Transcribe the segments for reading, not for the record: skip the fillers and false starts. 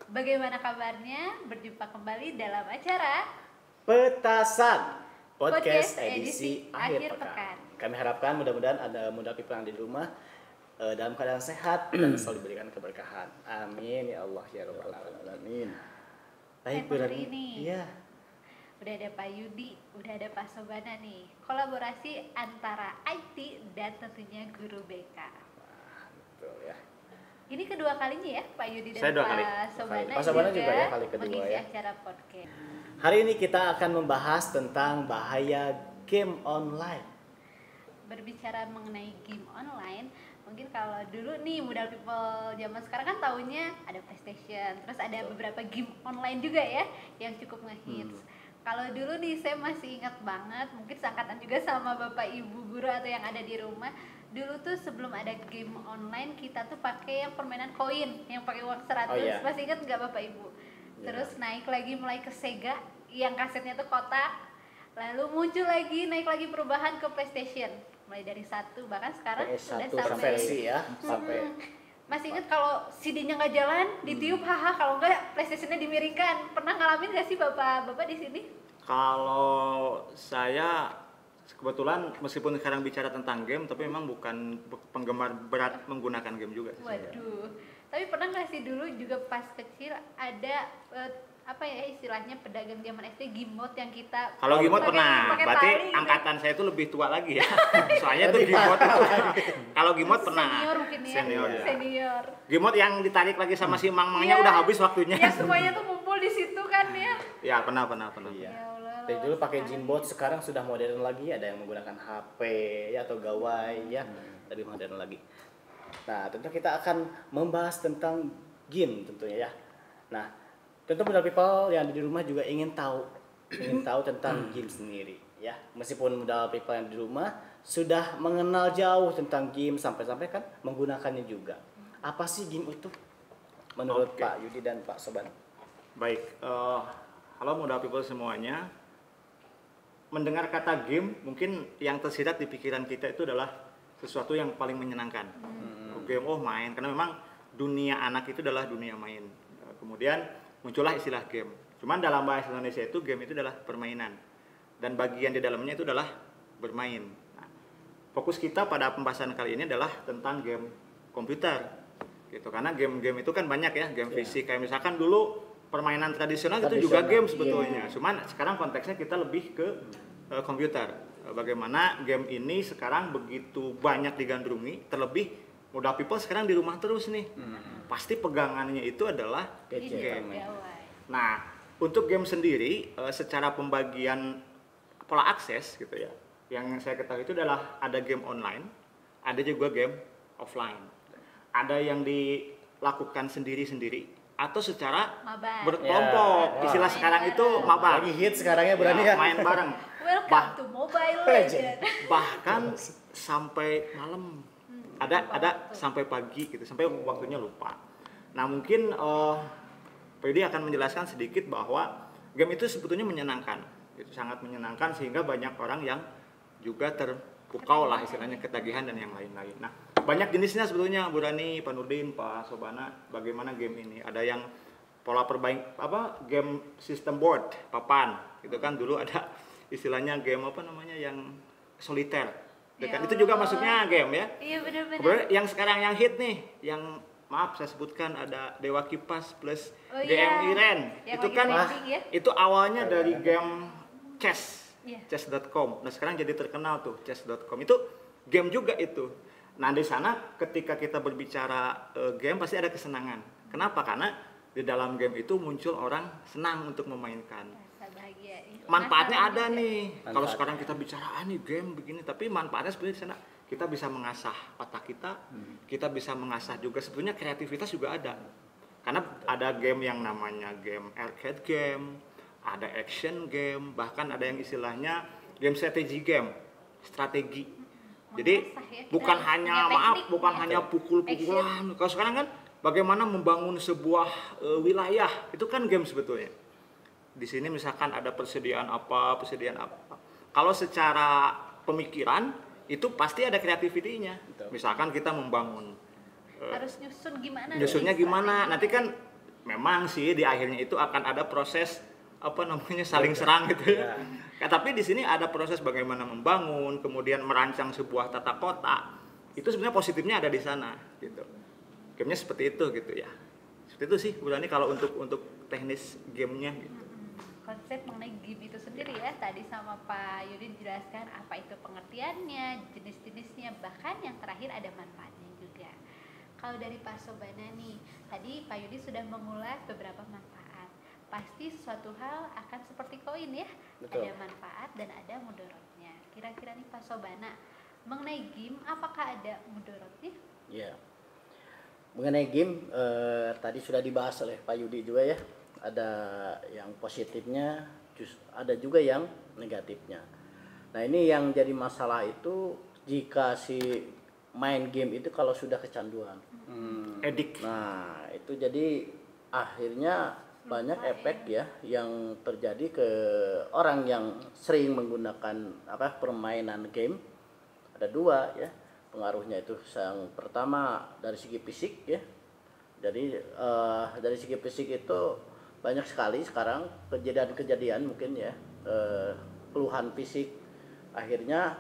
Bagaimana kabarnya? Berjumpa kembali dalam acara Petasan Podcast Podcast edisi akhir pekan. Kami harapkan mudah-mudahan ada muda people yang di rumah dalam keadaan sehat dan selalu diberikan keberkahan. Amin ya Allah ya Rabbal alamin. Baik, hari ini. Iya. Udah ada Pak Yudi, udah ada Pak Sobana nih. Kolaborasi antara IT dan tentunya guru BK. Betul ya. Ini kedua kalinya ya Pak Yudi dan Saya dua kali. Pak Sobana, Pak Sobana juga ya, kali kedua mengisi ya. acara podcast. Hari ini kita akan membahas tentang bahaya game online. Berbicara mengenai game online, mungkin kalau dulu nih muda people zaman sekarang kan taunya ada PlayStation, terus ada beberapa game online juga ya yang cukup ngehits. Kalau dulu nih saya masih ingat banget, mungkin seangkatan juga sama bapak ibu guru atau yang ada di rumah. Dulu tuh sebelum ada game online kita tuh pakai yang permainan koin, yang pakai uang 100. Oh, iya. Masih ingat nggak bapak ibu? Terus naik lagi mulai ke Sega yang kasetnya tuh kotak. Lalu muncul lagi, naik lagi perubahan ke PlayStation. Mulai dari 1, bahkan sekarang sudah PS1 sampai versi ya, sampai masih ingat kalau CD-nya nggak jalan, ditiup haha, kalau nggak PlayStation-nya dimiringkan. Pernah ngalamin nggak sih bapak-bapak di sini? Kalau saya kebetulan meskipun sekarang bicara tentang game, tapi memang bukan penggemar berat menggunakan game juga. Waduh, tapi pernah nggak sih dulu juga pas kecil ada apa ya istilahnya pedagang zaman SD Gimot yang kita Kalau Gimot pakai- pernah, pakai berarti tali gitu. angkatan saya itu lebih tua lagi ya. Soalnya tuh Gimot itu. Kalau Gimot pernah. Senior mungkin ya. Senior, ya. Senior. Gimot yang ditarik lagi sama si mang-mangnya Iya. udah habis waktunya. Ya semuanya tuh ngumpul di situ kan ya. Ya pernah. iya. Ya Allah, Dari dulu pakai sekarang. Jimbot, sekarang sudah modern lagi, ada yang menggunakan HP ya atau gawai ya, lebih modern lagi. Nah, tentu kita akan membahas tentang game tentunya ya. Nah, tentu muda people yang di rumah juga ingin tahu tentang game sendiri ya. Meskipun muda people yang di rumah sudah mengenal jauh tentang game sampai-sampai kan menggunakannya juga. Apa sih game itu? Menurut Oke. Pak Yudi dan Pak Soban. Baik, halo muda people semuanya. Mendengar kata game, mungkin yang tersirat di pikiran kita itu adalah sesuatu yang paling menyenangkan. Game, main, karena memang dunia anak itu adalah dunia main. Kemudian muncullah istilah game. Cuman dalam bahasa Indonesia itu game itu adalah permainan. Dan bagian di dalamnya itu adalah bermain. Nah, fokus kita pada pembahasan kali ini adalah tentang game komputer. Gitu, karena game-game itu kan banyak ya, game fisik. Kayak misalkan dulu permainan tradisional itu juga game sebetulnya. Cuman sekarang konteksnya kita lebih ke komputer. Bagaimana game ini sekarang begitu banyak digandrungi, terlebih muda people sekarang di rumah terus nih. Pasti pegangannya itu adalah Gadget. game. Gawai. Nah, untuk game sendiri secara pembagian pola akses gitu ya. Yang saya ketahui itu adalah ada game online, ada juga game offline. Ada yang dilakukan sendiri-sendiri atau secara Mabar. berkelompok. Ya. Istilah Main sekarang itu bareng. mabar. Lagi hit sekarang ya berani ya. Main bareng. Welcome to Mobile Legend. Bahkan sampai malam. Ada sampai pagi gitu, sampai waktunya lupa. Nah, mungkin Pak Yudi akan menjelaskan sedikit bahwa game itu sebetulnya menyenangkan. Itu sangat menyenangkan sehingga banyak orang yang juga terpukau lah istilahnya ketagihan dan yang lain-lain. Nah, banyak jenisnya sebetulnya Bu Rani, Pak Nurdin, Pak Sobana, bagaimana game ini. Ada yang pola game system board, papan. Itu kan dulu ada istilahnya game yang soliter. Ya Kan itu juga Allah. masuknya game ya. Iya benar-benar. Kemudian yang sekarang yang hit nih, yang maaf saya sebutkan ada Dewa Kipas plus Oh, GM iya. Iren. Yang Itu lagi kan trending ya. itu awalnya dari game chess. Iya. Chess.com. Nah, sekarang jadi terkenal tuh chess.com. Itu game juga itu. Nah, di sana ketika kita berbicara game pasti ada kesenangan. Kenapa? Karena di dalam game itu muncul orang senang untuk memainkan. Rasa bahagia. Manfaatnya Penasaran ada juga. nih. Manfaatnya. Kalau sekarang kita bicara nih game begini, tapi manfaatnya sebenarnya di sana kita bisa mengasah otak kita, kita bisa mengasah juga sebetulnya kreativitas juga ada. Karena ada game yang namanya game arcade game, ada action game, bahkan ada yang istilahnya game strategi game, strategi. Jadi Mengasah ya, kita bukan harus hanya punya teknik bukan ya. hanya pukul-pukulan. Kalau sekarang kan bagaimana membangun sebuah wilayah, itu kan game sebetulnya. Di sini misalkan ada persediaan apa. Kalau secara pemikiran itu pasti ada kreativitinya. Betul. Misalkan kita membangun Harus nyusun gimana? nyusunnya nih gimana. strategi? Nanti kan memang sih di akhirnya itu akan ada proses apa namanya saling serang gitu ya. Tapi di sini ada proses bagaimana membangun, kemudian merancang sebuah tata kota. Itu sebenarnya positifnya ada di sana gitu. Gamenya seperti itu gitu ya. Seperti itu sih Bulani kalau untuk teknis gamenya gitu. Konsep mengenai game itu sendiri ya, tadi sama Pak Yudi dijelaskan apa itu pengertiannya, jenis-jenisnya, bahkan yang terakhir ada manfaatnya juga. Kalau dari Pak Sobana nih, tadi Pak Yudi sudah mengulas beberapa manfaat. Pasti suatu hal akan seperti koin ya, Betul. ada manfaat dan ada mudorotnya. Kira-kira nih Pak Sobana, mengenai game apakah ada mudorotnya? Ya. Mengenai game tadi sudah dibahas oleh Pak Yudi juga ya. Ada yang positifnya, ada juga yang negatifnya. Nah ini yang jadi masalah itu jika si main game itu kalau sudah kecanduan. Edik. Nah itu jadi akhirnya banyak efek ya yang terjadi ke orang yang sering menggunakan permainan game. Ada dua ya pengaruhnya itu. Yang pertama dari segi fisik ya. Jadi dari segi fisik itu banyak sekali sekarang kejadian-kejadian mungkin ya keluhan fisik. Akhirnya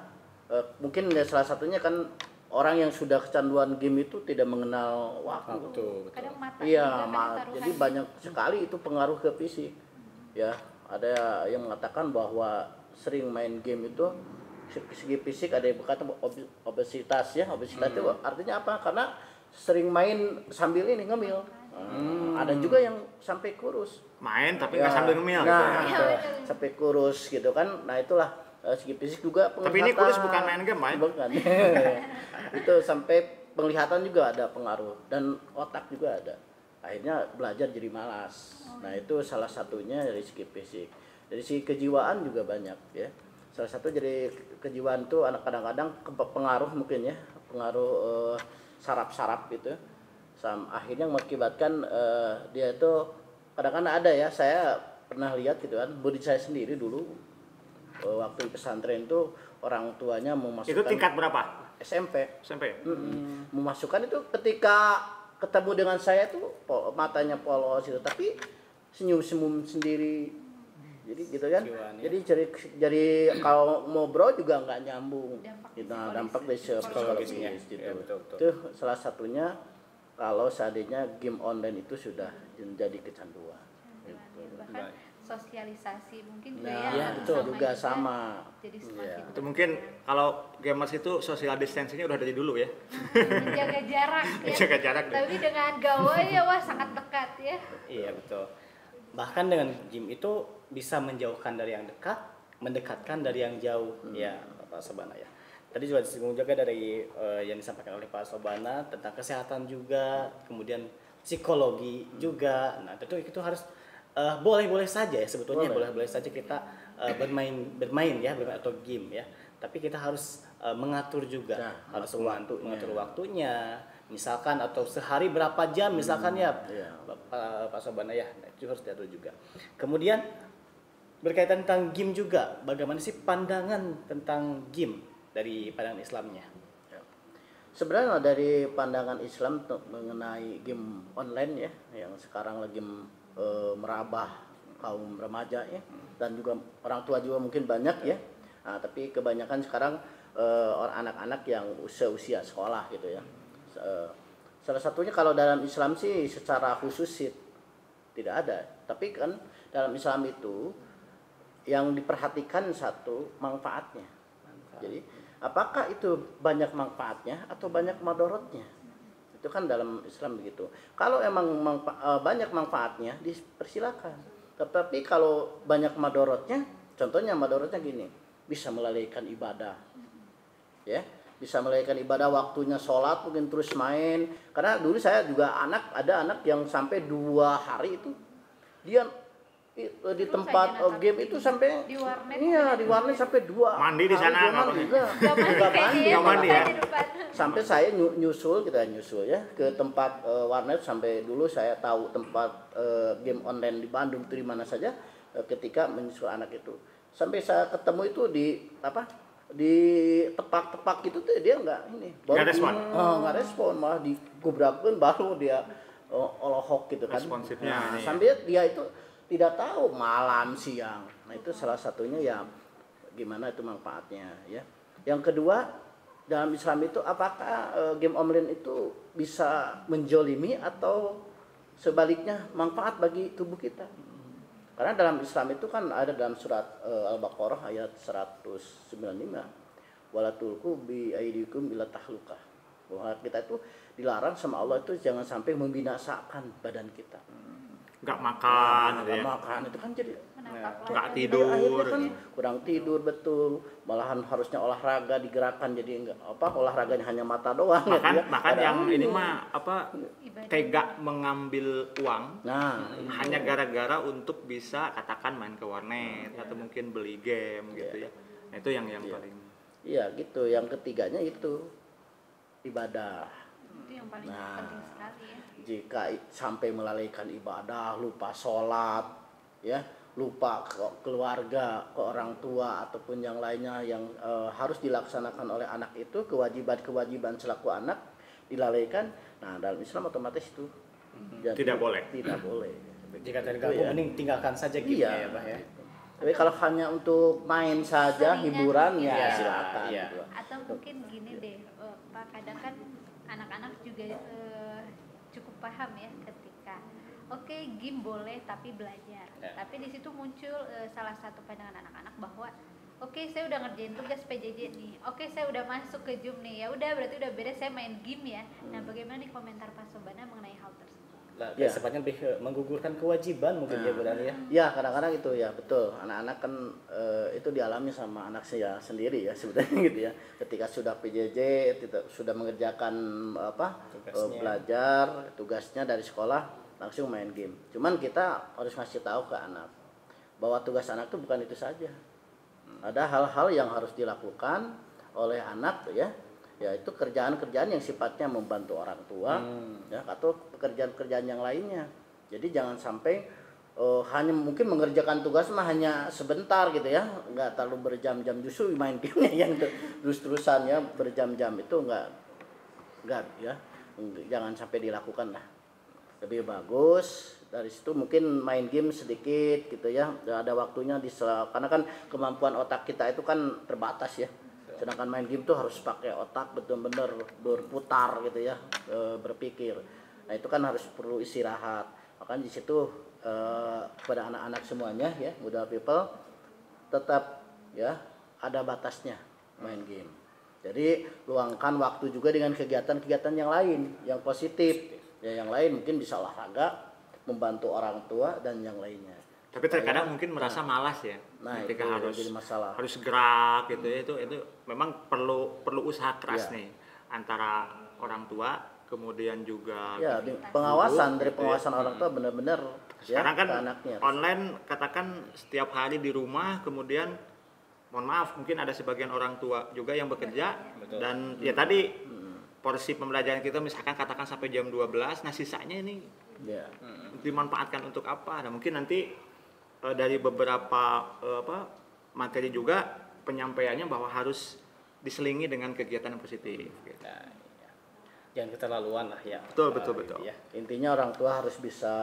mungkin ya salah satunya kan orang yang sudah kecanduan game itu tidak mengenal waktu. Betul. Kadang mata Iya, juga kan jadi taruhannya. banyak sekali itu pengaruh ke fisik. Ya, ada yang mengatakan bahwa sering main game itu segi fisik, ada yang berkata obesitas ya. Obesitas itu artinya apa? Karena sering main sambil ini ngemil. Ada juga yang sampai kurus. Main tapi nggak sambil ngemil gitu ya. Nah, sampai kurus gitu kan. Nah, itulah segi fisik juga penglihatan. Tapi ini kurus bukan main game, Mai. Bukan. Itu sampai penglihatan juga ada pengaruh dan otak juga ada. Akhirnya belajar jadi malas. Nah, itu salah satunya dari segi fisik. Dari segi kejiwaan juga banyak ya. Salah satu jadi kejiwaan tuh anak kadang-kadang pengaruh mungkin ya, pengaruh saraf-saraf gitu. Akhirnya mengakibatkan dia itu kadang-kadang ada ya, saya pernah lihat gitu kan, budi saya sendiri dulu waktu di pesantren itu orang tuanya memasukkan Itu tingkat berapa? SMP. SMP. Memasukkan itu ketika ketemu dengan saya tuh matanya polos gitu, tapi senyum-senyum sendiri. Jadi gitu kan. Jiwanya. Jadi kalau ngobrol juga nggak nyambung. Dampak Gitu, psikologis. dampak dari psikologisnya gitu. Ya, betul. Itu salah satunya kalau seandainya game online itu sudah menjadi kecanduan. Gitu. Bahkan sosialisasi mungkin juga Nah, ya, betul juga sama. Jadi Iya. semakin Itu mungkin kalau gamers itu social distancing-nya udah dari dulu ya. menjaga jarak ya. Jaga jarak deh. Tapi dengan gawai ya wah sangat dekat ya. Iya betul. Bahkan dengan game itu bisa menjauhkan dari yang dekat, mendekatkan dari yang jauh. Ya, Pak Sobana ya. Tadi juga disinggung juga dari yang disampaikan oleh Pak Sobana tentang kesehatan juga, kemudian psikologi juga. Nah, tentu itu harus boleh-boleh saja ya sebetulnya boleh-boleh saja kita bermain ya, atau game ya. Tapi kita harus mengatur juga, Nah, harus mengatur waktunya. Misalkan atau sehari berapa jam misalkan ya, Pak Sobana ya. Nah, itu harus diatur juga. Kemudian berkaitan tentang game juga, bagaimana sih pandangan tentang game dari pandangan Islamnya? Sebenarnya dari pandangan Islam mengenai game online ya, yang sekarang lagi merabah kaum remaja ya, dan juga orang tua juga mungkin banyak ya. Nah, tapi kebanyakan sekarang anak-anak yang usia sekolah gitu ya. Salah satunya kalau dalam Islam sih secara khusus sih tidak ada, tapi kan dalam Islam itu yang diperhatikan satu manfaatnya. Jadi apakah itu banyak manfaatnya atau banyak madorotnya? Itu kan dalam Islam begitu. Kalau emang banyak manfaatnya dipersilakan. Tetapi kalau banyak madorotnya, contohnya madorotnya gini, bisa melalaikan ibadah. Ya, bisa melalaikan ibadah, waktunya sholat mungkin terus main. Karena dulu saya juga ada anak yang sampai 2 hari itu dia di tempat game itu sampai di warnet. Iya, di warnet sampai 2 Mandi di sana nggak mandi. Nggak mandi ya. Sampai saya nyusul ya ke tempat warnet. Sampai dulu saya tahu tempat game online di Bandung itu di mana saja ketika menyusul anak itu. Sampai saya ketemu itu di tepak-tepak gitu tuh dia nggak respon, malah digubrakan baru dia olohok gitu kan. Responsifnya Nah, ini ya. sambil dia itu tidak tahu malam siang. Nah, itu salah satunya ya gimana itu manfaatnya ya. Yang kedua, dalam Islam itu apakah game online itu bisa menjolimi atau sebaliknya manfaat bagi tubuh kita? Karena dalam Islam itu kan ada dalam surat Al-Baqarah ayat 195, wala tulqu bi aidikum ila tahlukah. Bahwa kita itu dilarang sama Allah itu jangan sampai membinasakan badan kita. Nggak makan gitu Nggak ya. makan itu kan jadi Nggak jadi tidur akhirnya kan gitu. kurang tidur betul, malahan harusnya olahraga digerakkan jadi enggak olahraganya hanya mata doang Bahkan ya. bahkan Padahal yang ini mah Ibadah. tega mengambil uang nah hanya gara-gara untuk bisa katakan main ke warnet atau mungkin beli game gitu ya. Nah, itu yang paling iya gitu. Yang ketiganya itu ibadah. Itu yang paling Nah. penting sekali ya. Jika sampai melalaikan ibadah, lupa sholat, ya, lupa ke keluarga, ke orang tua ataupun yang lainnya yang harus dilaksanakan oleh anak itu, kewajiban selaku anak dilalaikan. Nah, dalam Islam otomatis itu Tidak boleh. Tidak boleh. Jika Begitu terganggu ya. mending tinggalkan saja game Iya. ya Pak ya. Tapi kalau hanya untuk main saja, Seringan hiburan ya Iya, silakan. iya. Gitu. Atau mungkin gini deh, Pak, kadang kan anak-anak juga cukup paham ya ketika oke, game boleh tapi belajar. Ya. Tapi di situ muncul salah satu pandangan anak-anak bahwa oke, saya udah ngerjain tugas PJJ nih. Oke, saya udah masuk ke Zoom nih. Ya udah, berarti udah beres saya main game ya. Nah, bagaimana nih komentar Pak Sobana mengenai hal tersebut? Nah, Ya. sifatnya lebih menggugurkan kewajiban mungkin ya Bu Dani ya. Ya kadang-kadang itu ya betul. Anak-anak kan itu dialami sama anak saya sendiri ya sebetulnya gitu ya. Ketika sudah PJJ, sudah mengerjakan Tugasnya. belajar tugasnya dari sekolah langsung main game. Cuman kita harus ngasih tahu ke anak bahwa tugas anak itu bukan itu saja. Ada hal-hal yang harus dilakukan oleh anak ya. Yaitu kerjaan-kerjaan yang sifatnya membantu orang tua ya atau pekerjaan-pekerjaan yang lainnya. Jadi jangan sampai hanya mungkin mengerjakan tugas mah hanya sebentar gitu ya, nggak terlalu berjam-jam, justru main gamenya yang terus-terusan ya berjam-jam itu nggak ya, jangan sampai dilakukan lah. Lebih bagus dari situ mungkin main game sedikit gitu ya, ada waktunya karena kan kemampuan otak kita itu kan terbatas ya. Sedangkan main game tuh harus pakai otak betul-betul berputar gitu ya, berpikir. Nah itu kan harus perlu istirahat. Makanya di situ pada anak-anak semuanya ya, muda people tetap ya ada batasnya main game. Jadi luangkan waktu juga dengan kegiatan-kegiatan yang lain, yang positif. Ya yang lain mungkin bisa olahraga, membantu orang tua dan yang lainnya. tapi terkadang mungkin merasa malas ya Nah, ketika itu harus jadi masalah. harus gerak gitu ya, itu memang perlu usaha keras Iya. nih antara orang tua kemudian juga Ya, pengawasan dari gitu ya. pengawasan orang tua benar-benar ya sekarang kan ke anaknya. online katakan setiap hari di rumah, kemudian mohon maaf mungkin ada sebagian orang tua juga yang bekerja Betul. dan ya tadi porsi pembelajaran kita misalkan katakan sampai jam 12, nah sisanya ini Ya. dimanfaatkan untuk apa? Nah mungkin nanti dari beberapa materi juga penyampaiannya bahwa harus diselingi dengan kegiatan yang positif. Gitu. Nah, iya. Jangan keterlaluan lah ya. Betul, betul, betul. Ya. Intinya orang tua harus bisa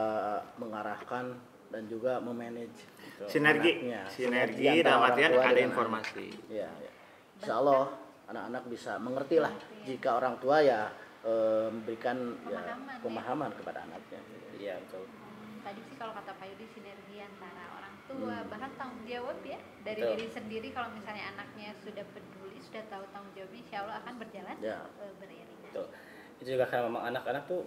mengarahkan dan juga memanage Sinergi, anaknya. sinergi antara dalam orang artian tua ada dengan informasi. anak. Ya, ya. Insya Allah anak-anak bisa mengerti lah jika orang tua ya memberikan ya, pemahaman kepada anaknya. Iya, betul. Tadi sih kalau kata Pak Yudi sinergi antara orang tua bahkan tanggung jawab ya dari Betul. diri sendiri. Kalau misalnya anaknya sudah peduli, sudah tahu tanggung jawabnya, insya Allah akan berjalan Ya. beriringan. Betul. Itu juga karena memang anak-anak tuh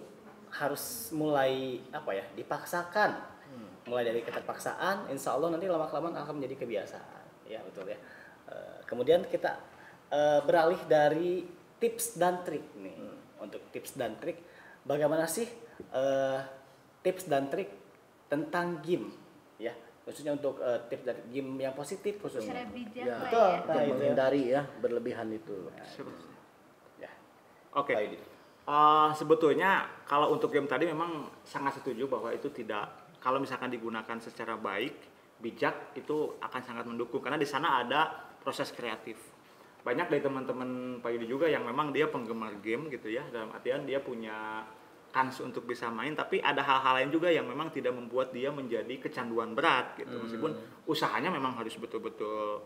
harus mulai dipaksakan. Mulai dari keterpaksaan, insya Allah nanti lama-kelamaan akan menjadi kebiasaan. Ya betul ya. Kemudian kita beralih dari tips dan trik nih. Untuk tips dan trik, bagaimana sih tips dan trik tentang game? Ya, khususnya untuk tips dan game yang positif khususnya. Cara bijak Ya, lah betul. ya. Untuk Nah, itu. menghindari ya berlebihan itu. Ya. Oke. Pak Yudi. Sebetulnya kalau untuk game tadi memang sangat setuju bahwa itu tidak, kalau misalkan digunakan secara baik, bijak, itu akan sangat mendukung karena di sana ada proses kreatif. Banyak dari teman-teman Pak Yudi juga yang memang dia penggemar game gitu ya, dalam artian dia punya kans untuk bisa main, tapi ada hal-hal lain juga yang memang tidak membuat dia menjadi kecanduan berat gitu. Meskipun usahanya memang harus betul-betul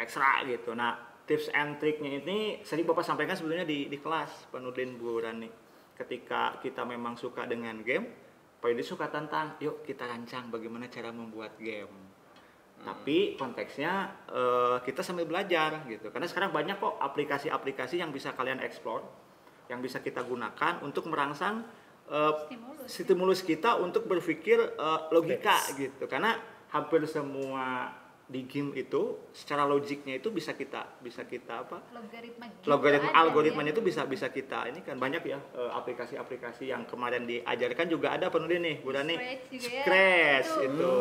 ekstra gitu. Nah, tips and triknya ini sering Bapak sampaikan sebetulnya di kelas Pak Nurdin, Bu Rani. Ketika kita memang suka dengan game, Pak Yudi suka tantang, yuk kita rancang bagaimana cara membuat game. Tapi konteksnya kita sambil belajar gitu. Karena sekarang banyak kok aplikasi-aplikasi yang bisa kalian explore, yang bisa kita gunakan untuk merangsang stimulus kita untuk berpikir logika gitu. Karena hampir semua di game itu secara logiknya itu bisa kita apa? Logaritma algoritmanya itu bisa kita ini kan banyak ya aplikasi-aplikasi yang kemarin diajarkan juga ada penulis nih Bu Rani. Scratch itu.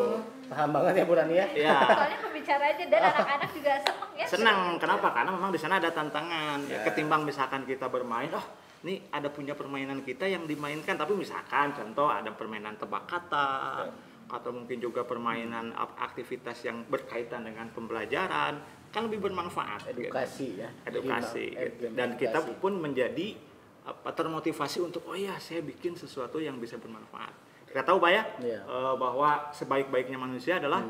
Paham banget ya Bu Rani ya. Ya. Soalnya pembicara aja dan anak-anak juga seneng ya. Senang, kenapa? Karena memang di sana ada tantangan. Ya, ketimbang misalkan kita bermain, ini ada punya permainan kita yang dimainkan, tapi misalkan contoh ada permainan tebak kata, atau mungkin juga permainan aktivitas yang berkaitan dengan pembelajaran, kan lebih bermanfaat. Edukasi gitu. Ya. Edukasi. Gitu. Dan kita pun menjadi termotivasi untuk saya bikin sesuatu yang bisa bermanfaat. Kita tahu Pak ya, bahwa sebaik-baiknya manusia adalah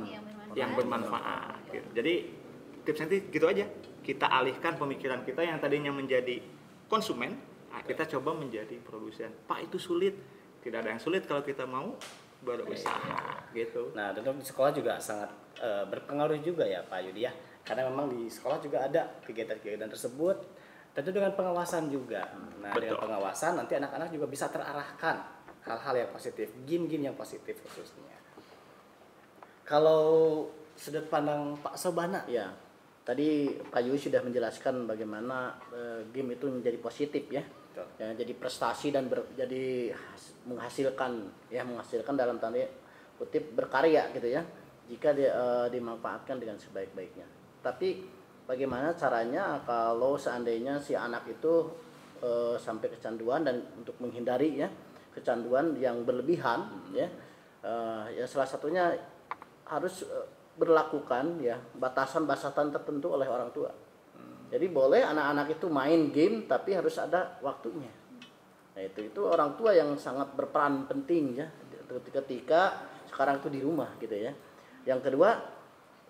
yang bermanfaat. Gitu. Jadi tips nanti gitu aja. Kita alihkan pemikiran kita yang tadinya menjadi konsumen, kita coba menjadi produsen. Pak, itu sulit. Tidak ada yang sulit kalau kita mau berusaha gitu. Nah, tentu di sekolah juga sangat berpengaruh juga ya Pak Yudi ya. Karena memang di sekolah juga ada kegiatan-kegiatan tersebut, tentu dengan pengawasan juga. Nah, dengan pengawasan nanti anak-anak juga bisa terarahkan hal-hal yang positif, game-game yang positif khususnya. Kalau sudut pandang Pak Sobana, ya tadi Pak Yudi sudah menjelaskan bagaimana game itu menjadi positif ya. Ya, jadi prestasi dan jadi menghasilkan dalam tanda kutip berkarya gitu ya, jika dimanfaatkan dengan sebaik-baiknya. Tapi bagaimana caranya kalau seandainya si anak itu sampai kecanduan, dan untuk menghindari ya kecanduan yang berlebihan ya salah satunya harus berlakukan ya batasan-batasan tertentu oleh orang tua. Jadi boleh anak-anak itu main game, tapi harus ada waktunya. Nah itu orang tua yang sangat berperan penting ya ketika sekarang itu di rumah gitu ya. Yang kedua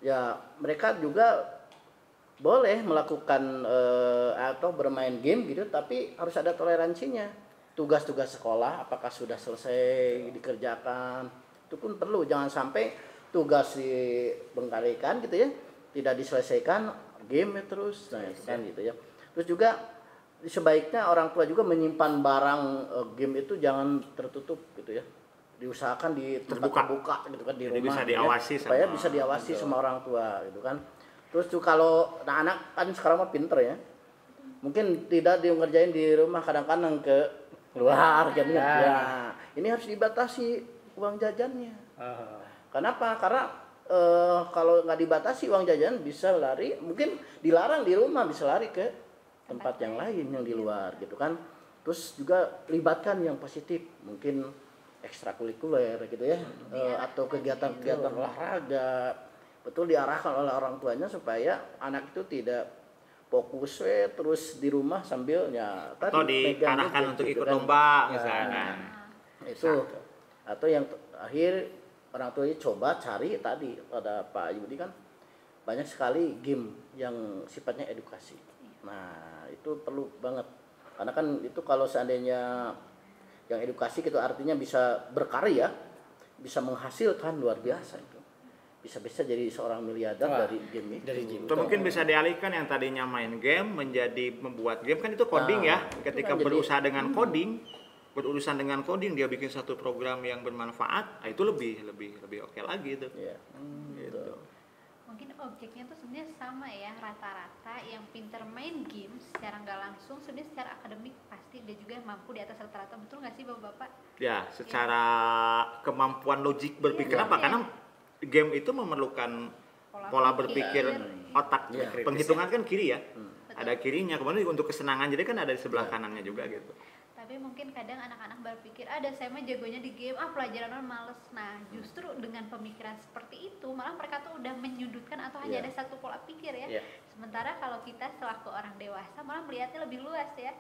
ya mereka juga boleh melakukan atau bermain game gitu, tapi harus ada toleransinya. Tugas-tugas sekolah apakah sudah selesai dikerjakan, itu pun perlu. Jangan sampai tugas dibengkalikan gitu ya, tidak diselesaikan, game terus. Nah itu kan gitu ya. Terus juga sebaiknya orang tua juga menyimpan barang game itu jangan tertutup gitu ya, diusahakan di tempat terbuka gitu kan, di rumah bisa diawasi ya, supaya bisa diawasi sama orang tua gitu kan. Terus tuh kalau anak kan sekarang mah pinter ya, mungkin tidak ngerjain di rumah, kadang-kadang ke luar gamenya. Ya ini harus dibatasi uang jajannya. Kenapa? Karena kalau nggak dibatasi uang jajan bisa lari, mungkin dilarang di rumah bisa lari ke tempat yang lain yang di luar gitu kan. Terus juga libatkan yang positif, mungkin ekstrakurikuler gitu ya, atau kegiatan-kegiatan olahraga, betul diarahkan oleh orang tuanya supaya anak itu tidak fokus terus di rumah sambil ya tadi atau diarahkan untuk ikut lomba misalnya. Itu atau yang akhir orang tuanya coba cari tadi pada Pak Yudi kan banyak sekali game yang sifatnya edukasi. Nah itu perlu banget, karena kan itu kalau seandainya yang edukasi gitu artinya bisa berkarya, bisa menghasilkan luar biasa itu. Bisa jadi seorang miliarder dari game itu. Atau mungkin bisa dialihkan yang tadinya main game menjadi membuat game, kan itu coding ya. Ketika kan berusaha dengan coding, berurusan dengan coding, dia bikin satu program yang bermanfaat, itu lebih oke lagi itu. Iya. Gitu. Mungkin objeknya tuh sebenarnya sama ya, rata-rata yang pinter main game secara nggak langsung sebenarnya secara akademik pasti dia juga mampu di atas rata-rata, betul nggak sih bapak-bapak? Ya, secara kemampuan logik berpikir apa? Karena game itu memerlukan pola berpikir otak, penghitungan kan kiri ya, ada kirinya, kemudian untuk kesenangan jadi kan ada di sebelah kanannya juga gitu. Tapi mungkin kadang anak-anak berpikir, saya mah jagonya di game, pelajaran males. Nah justru dengan pemikiran seperti itu malah mereka tuh udah menyudutkan atau hanya ada satu pola pikir ya. Sementara kalau kita selaku orang dewasa malah melihatnya lebih luas ya.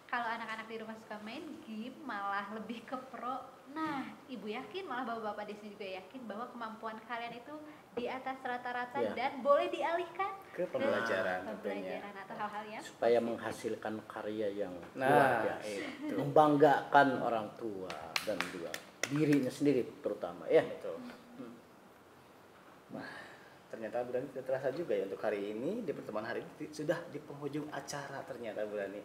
kalau anak-anak di rumah suka main game malah lebih ke pro. Nah, ibu yakin, malah bapak-bapak di sini juga yakin bahwa kemampuan kalian itu di atas rata-rata Iya. dan boleh dialihkan Ke pembelajaran tentunya. pembelajaran atau hal-hal yang supaya menghasilkan karya yang luar Nah, biasa, itu. membanggakan orang tua dan juga dirinya sendiri terutama ya. Betul. Nah, ternyata Bu Rani tidak terasa juga ya untuk hari ini, di pertemuan hari ini sudah di penghujung acara ternyata Bu Rani.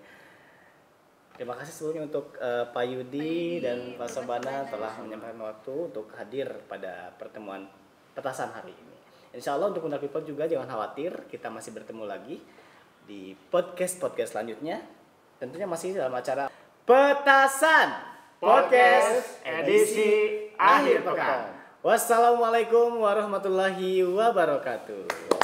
Terima kasih sebelumnya untuk Pak Yudi dan Pak Sabana telah menyempatkan waktu untuk hadir pada pertemuan petasan hari ini. Insya Allah untuk Undang People juga jangan khawatir, kita masih bertemu lagi di podcast selanjutnya. Tentunya masih dalam acara Petasan Podcast edisi akhir pekan. Wassalamualaikum warahmatullahi wabarakatuh.